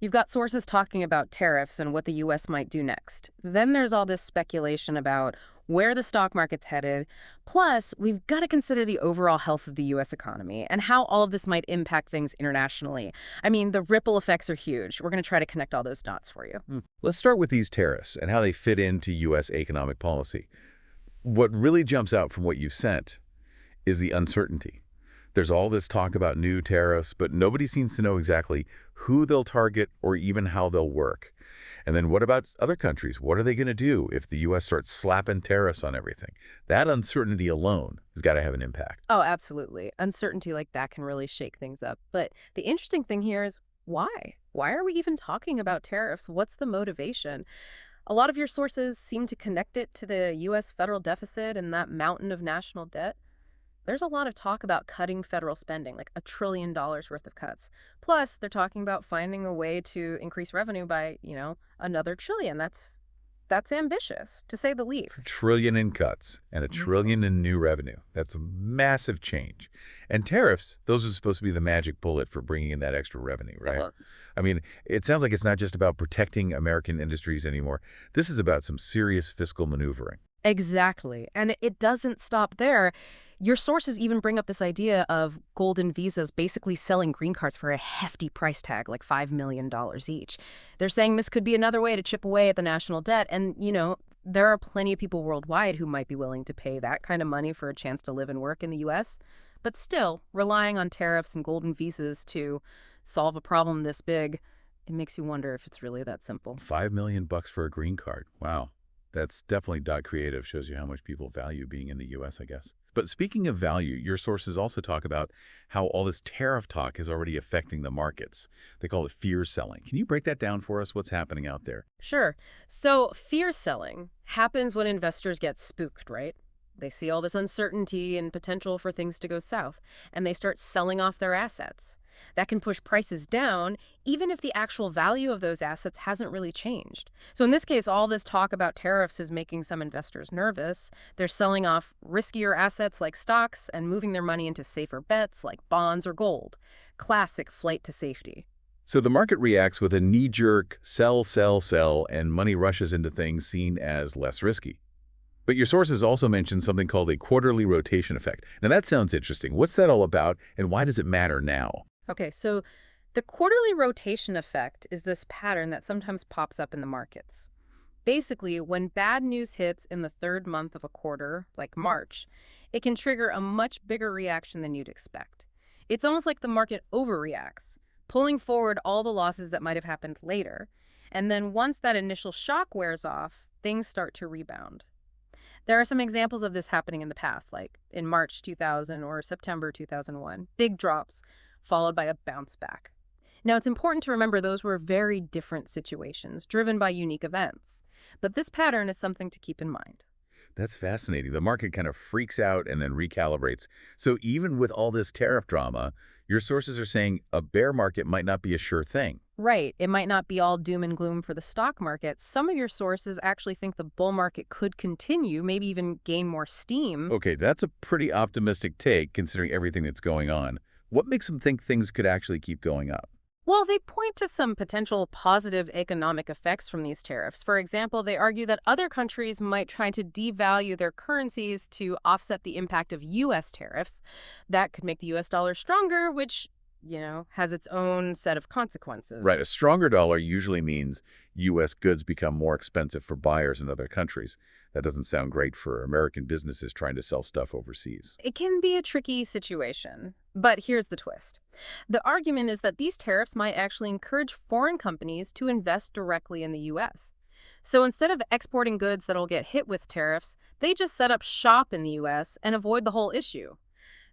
You've got sources talking about tariffs and what the U.S. might do next. Then there's all this speculation about where the stock market's headed. Plus, we've got to consider the overall health of the U.S. economy and how all of this might impact things internationally. I mean, the ripple effects are huge. We're going to try to connect all those dots for you. Let's start with these tariffs and how they fit into U.S. economic policy. What really jumps out from what you've sent is the uncertainty. There's all this talk about new tariffs, but nobody seems to know exactly who they'll target or even how they'll work. And then what about other countries? What are they going to do if the U.S. starts slapping tariffs on everything? That uncertainty alone has got to have an impact. Oh, absolutely. Uncertainty like that can really shake things up. But the interesting thing here is why? Why are we even talking about tariffs? What's the motivation? A lot of your sources seem to connect it to the U.S. federal deficit and that mountain of national debt. There's a lot of talk about cutting federal spending, like $1 trillion worth of cuts. Plus, they're talking about finding a way to increase revenue by, another $1 trillion. That's ambitious, to say the least. $1 trillion in cuts and $1 trillion in new revenue. That's a massive change. And tariffs, those are supposed to be the magic bullet for bringing in that extra revenue, right? I mean, it sounds like it's not just about protecting American industries anymore. This is about some serious fiscal maneuvering. Exactly. And it doesn't stop there. Your sources even bring up this idea of golden visas basically selling green cards for a hefty price tag, like $5 million each. They're saying this could be another way to chip away at the national debt. And, there are plenty of people worldwide who might be willing to pay that kind of money for a chance to live and work in the U.S. But still, relying on tariffs and golden visas to solve a problem this big, it makes you wonder if it's really that simple. $5 million for a green card. Wow. That's definitely .creative. Shows you how much people value being in the U.S., I guess. But speaking of value, your sources also talk about how all this tariff talk is already affecting the markets. They call it fear selling. Can you break that down for us? What's happening out there? Sure. So fear selling happens when investors get spooked, right? They see all this uncertainty and potential for things to go south, and they start selling off their assets. That can push prices down, even if the actual value of those assets hasn't really changed. So in this case, all this talk about tariffs is making some investors nervous. They're selling off riskier assets like stocks and moving their money into safer bets like bonds or gold. Classic flight to safety. So the market reacts with a knee-jerk sell, sell, sell, and money rushes into things seen as less risky. But your sources also mention something called a quarterly rotation effect. Now that sounds interesting. What's that all about, and why does it matter now? Okay, so the quarterly rotation effect is this pattern that sometimes pops up in the markets. Basically, when bad news hits in the third month of a quarter, like March, it can trigger a much bigger reaction than you'd expect. It's almost like the market overreacts, pulling forward all the losses that might have happened later. And then once that initial shock wears off, things start to rebound. There are some examples of this happening in the past, like in March 2000 or September 2001. Big drops, followed by a bounce back. Now, it's important to remember those were very different situations, driven by unique events. But this pattern is something to keep in mind. That's fascinating. The market kind of freaks out and then recalibrates. So even with all this tariff drama, your sources are saying a bear market might not be a sure thing. Right. It might not be all doom and gloom for the stock market. Some of your sources actually think the bull market could continue, maybe even gain more steam. Okay, that's a pretty optimistic take considering everything that's going on. What makes them think things could actually keep going up? Well, they point to some potential positive economic effects from these tariffs. For example, they argue that other countries might try to devalue their currencies to offset the impact of U.S. tariffs. That could make the U.S. dollar stronger, which, has its own set of consequences. Right. A stronger dollar usually means U.S. goods become more expensive for buyers in other countries. That doesn't sound great for American businesses trying to sell stuff overseas. It can be a tricky situation. But here's the twist. The argument is that these tariffs might actually encourage foreign companies to invest directly in the U.S. So instead of exporting goods that'll get hit with tariffs, they just set up shop in the U.S. and avoid the whole issue.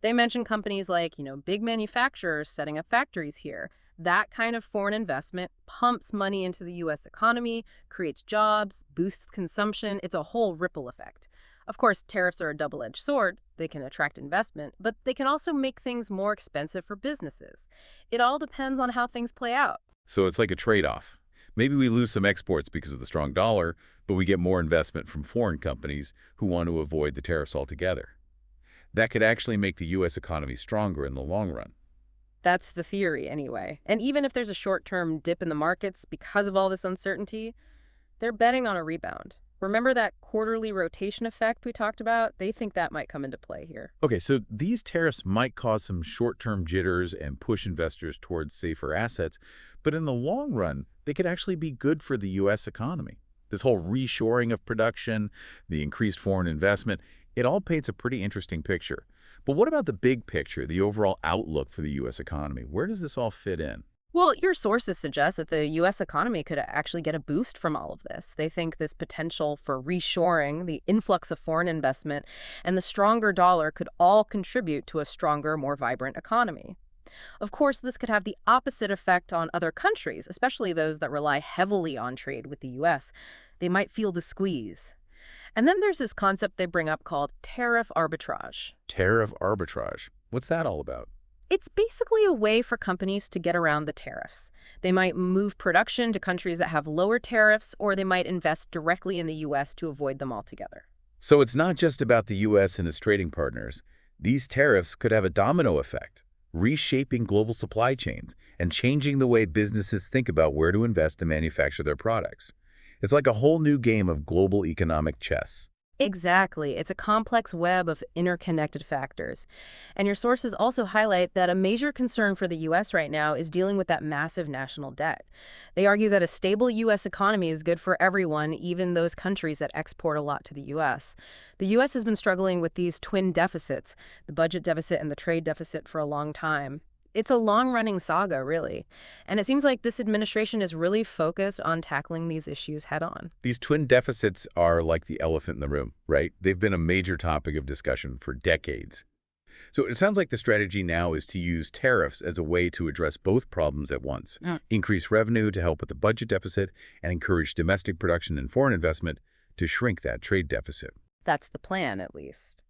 They mention companies like, big manufacturers setting up factories here. That kind of foreign investment pumps money into the U.S. economy, creates jobs, boosts consumption. It's a whole ripple effect. Of course, tariffs are a double-edged sword. They can attract investment, but they can also make things more expensive for businesses. It all depends on how things play out. So it's like a trade-off. Maybe we lose some exports because of the strong dollar, but we get more investment from foreign companies who want to avoid the tariffs altogether. That could actually make the U.S. economy stronger in the long run. That's the theory anyway. And even if there's a short-term dip in the markets because of all this uncertainty, they're betting on a rebound. Remember that quarterly rotation effect we talked about? They think that might come into play here. Okay, so these tariffs might cause some short-term jitters and push investors towards safer assets, but in the long run, they could actually be good for the U.S. economy. This whole reshoring of production, the increased foreign investment, it all paints a pretty interesting picture. But what about the big picture, the overall outlook for the U.S. economy? Where does this all fit in? Well, your sources suggest that the U.S. economy could actually get a boost from all of this. They think this potential for reshoring, the influx of foreign investment, and the stronger dollar could all contribute to a stronger, more vibrant economy. Of course, this could have the opposite effect on other countries, especially those that rely heavily on trade with the U.S. They might feel the squeeze. And then there's this concept they bring up called tariff arbitrage. Tariff arbitrage. What's that all about? It's basically a way for companies to get around the tariffs. They might move production to countries that have lower tariffs, or they might invest directly in the U.S. to avoid them altogether. So it's not just about the U.S. and its trading partners. These tariffs could have a domino effect, reshaping global supply chains and changing the way businesses think about where to invest to manufacture their products. It's like a whole new game of global economic chess. Exactly. It's a complex web of interconnected factors. And your sources also highlight that a major concern for the U.S. right now is dealing with that massive national debt. They argue that a stable U.S. economy is good for everyone, even those countries that export a lot to the U.S. The U.S. has been struggling with these twin deficits, the budget deficit and the trade deficit, for a long time. It's a long-running saga, really. And it seems like this administration is really focused on tackling these issues head-on. These twin deficits are like the elephant in the room, right? They've been a major topic of discussion for decades. So it sounds like the strategy now is to use tariffs as a way to address both problems at once. Increase revenue to help with the budget deficit and encourage domestic production and foreign investment to shrink that trade deficit. That's the plan, at least.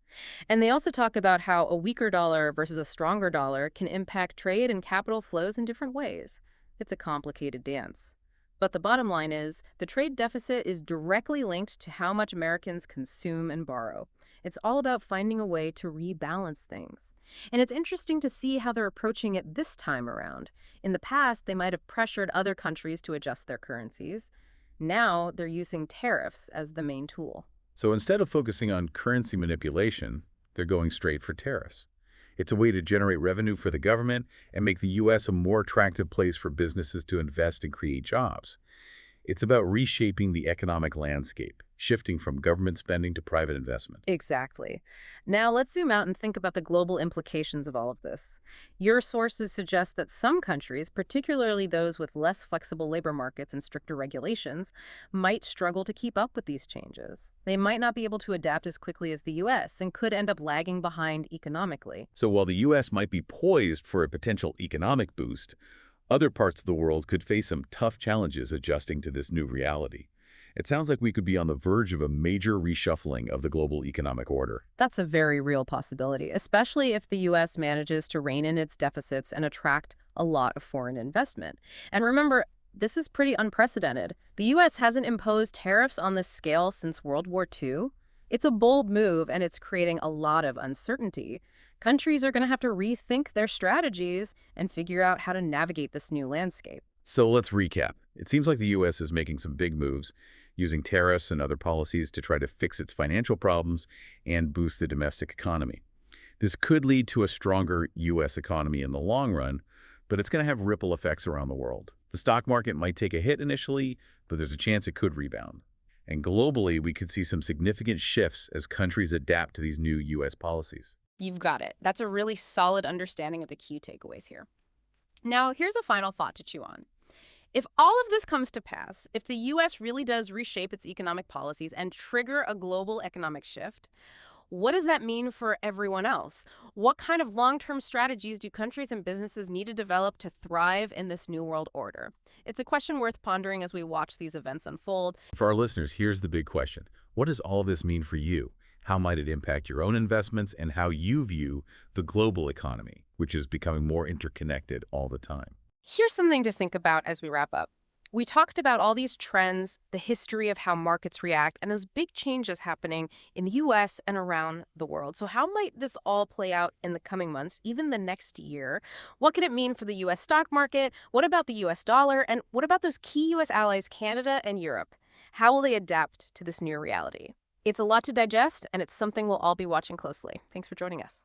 And they also talk about how a weaker dollar versus a stronger dollar can impact trade and capital flows in different ways. It's a complicated dance. But the bottom line is, the trade deficit is directly linked to how much Americans consume and borrow. It's all about finding a way to rebalance things. And it's interesting to see how they're approaching it this time around. In the past, they might have pressured other countries to adjust their currencies. Now, they're using tariffs as the main tool. So instead of focusing on currency manipulation, they're going straight for tariffs. It's a way to generate revenue for the government and make the U.S. a more attractive place for businesses to invest and create jobs. It's about reshaping the economic landscape, shifting from government spending to private investment. Exactly. Now let's zoom out and think about the global implications of all of this. Your sources suggest that some countries, particularly those with less flexible labor markets and stricter regulations, might struggle to keep up with these changes. They might not be able to adapt as quickly as the U.S. and could end up lagging behind economically. So while the U.S. might be poised for a potential economic boost, other parts of the world could face some tough challenges adjusting to this new reality. It sounds like we could be on the verge of a major reshuffling of the global economic order. That's a very real possibility, especially if the U.S. manages to rein in its deficits and attract a lot of foreign investment. And remember, this is pretty unprecedented. The U.S. hasn't imposed tariffs on this scale since World War II. It's a bold move, and it's creating a lot of uncertainty. Countries are going to have to rethink their strategies and figure out how to navigate this new landscape. So let's recap. It seems like the U.S. is making some big moves, using tariffs and other policies to try to fix its financial problems and boost the domestic economy. This could lead to a stronger U.S. economy in the long run, but it's going to have ripple effects around the world. The stock market might take a hit initially, but there's a chance it could rebound. And globally, we could see some significant shifts as countries adapt to these new U.S. policies. You've got it. That's a really solid understanding of the key takeaways here. Now, here's a final thought to chew on. If all of this comes to pass, if the U.S. really does reshape its economic policies and trigger a global economic shift, what does that mean for everyone else? What kind of long-term strategies do countries and businesses need to develop to thrive in this new world order? It's a question worth pondering as we watch these events unfold. For our listeners, here's the big question. What does all this mean for you? How might it impact your own investments and how you view the global economy, which is becoming more interconnected all the time? Here's something to think about as we wrap up. We talked about all these trends, the history of how markets react, and those big changes happening in the US and around the world. So how might this all play out in the coming months, even the next year? What could it mean for the US stock market? What about the US dollar? And what about those key US allies, Canada and Europe? How will they adapt to this new reality? It's a lot to digest, and it's something we'll all be watching closely. Thanks for joining us.